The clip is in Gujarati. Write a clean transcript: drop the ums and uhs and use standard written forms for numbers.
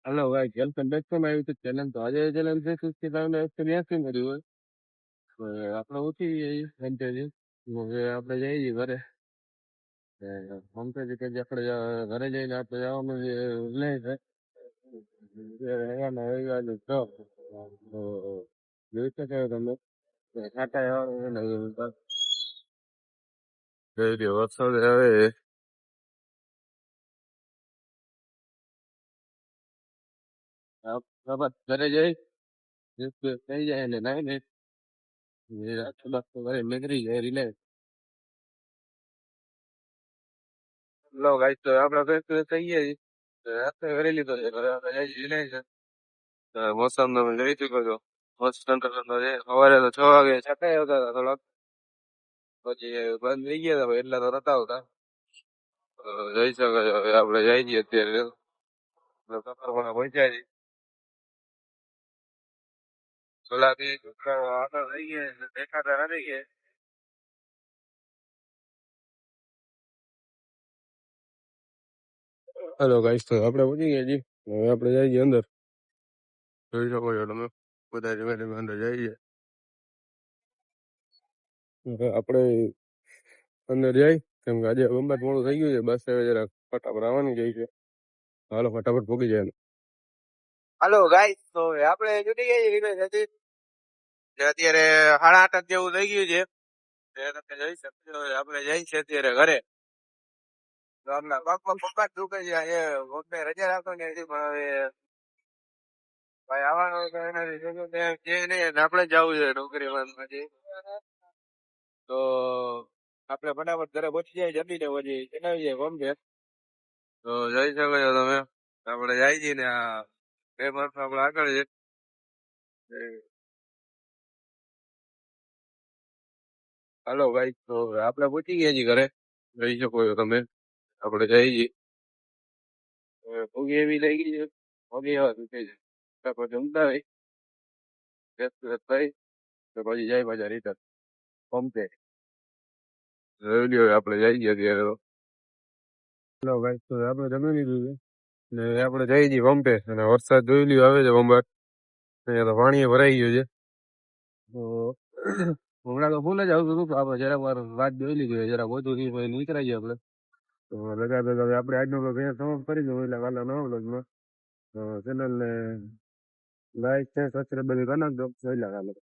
हेलो भाई, welcome back to my YouTube channel. तो आज चैनल पे 183 કર્યું હોય તો આપણે ઓછી ઇન્ટરવ્યુ હવે આપણે જઈએ ઘરે. મમ તો કે આપણે ઘરે જઈને આપણે જવાનું જે લે છે એના રવિવારનું જોબ. તો જોઈ શકો તમે ખાતા જોઈ રહ્યો વરસાદ હવે ઘરે જઈ થઈ જાય ને નાઈ ને રાત ઘરે નીકળી જાય રિલેક્સ. લો ગાઈસ, તો આપણે ફેસ થઈ ગયા છીએ. રાત્રે કરી લીધો છે. ઘરે આપણે જઈ રિલેક્સ. મોસમ તમે જોઈ ચુકો છો. મસ્ત ઠંડો છે. સવારે તો 6 વાગે છાંટા આવતા હતા થોડાક, પછી બંધ થઈ ગયા હતા એટલા તો નતા આવતા. જઈ શકો છો. હવે આપણે જઈ છીએ અત્યારે સફરમાં પહોંચ્યા છીએ. સોલાથી આગળ થઈ ગયા દેખાતા નથી કે. હેલો ગાઈસ, તો આપણે પહોંચી ગયા છીએ. હવે આપણે જઈ છીએ અંદર. જોઈ શકો છો તમે બધા ધીમે ધીમે અંદર જઈએ. હવે આપણે અંદર જાય કેમ કે આજે બંબાટ મોડું થઈ ગયું છે. બસ હવે જરા ફટાફટ આવવાની જાય છે. હાલો ફટાફટ પહોંચી જાય. હાલો ગાઈસ, તો આપણે છૂટી ગયા છીએ નથી. અત્યારે 8:30 જેવું થઈ ગયું છે. તમે જઈ શકશો. આપણે જઈ છે અત્યારે ઘરે. તો આપણા પગમાં પપ્પા દુખે છે. એ વખતે રજા રાખવાની હતી પણ હવે ભાઈ આવવાનું તો એનાથી જે નહીં આપણે જવું છે નોકરીમાં પછી. તો આપણે ફટાફટ ઘરે પહોંચી જાય જમીને પછી ચલાવી જાય ગમે. તો જઈ શકો છો તમે. આપણે જાય છીએ ને આ 2 વર્ષ આપણે આગળ છે. હાલો ભાઈ, તો આપણે પહોંચી ગયા છીએ ઘરે. જોઈ શકો છો તમે. આપણે જઈ છીએ. ભૂગી એવી લઈ ગઈ છે. ભૂગી એવા દુખે છે. ફટાફટ જમતા હોય થઈ તો પછી જાય પાછા રિટર્ન પંપે. જોઈ લ્યો આપણે જઈ ગયા ત્યારે તો. હેલો ભાઈ, તો આપણે જમી લીધું છે ને આપણે જઈ છીએ પંપે. અને વરસાદ જોઈ લ્યો આવે છે બંબાટ. અહીંયા તો પાણી ભરાઈ ગયું છે. તો હમણાં તો ફૂલ જ આવતું હતું. આપણે જરાક વાર વાત જોઈ લીધી હોય, જરાક વધુ નીકળાઈએ આપણે. તો લગાતા આપણે આજનો બ્લોગ અહીંયા સમાપ્ત કરી દઉં. એટલે કાલે નવા બ્લોગમાં ચેનલને લાઈક છે સબસ્ક્રાઈબ બધું કરી નાખજો. જોઈ લે કાલે.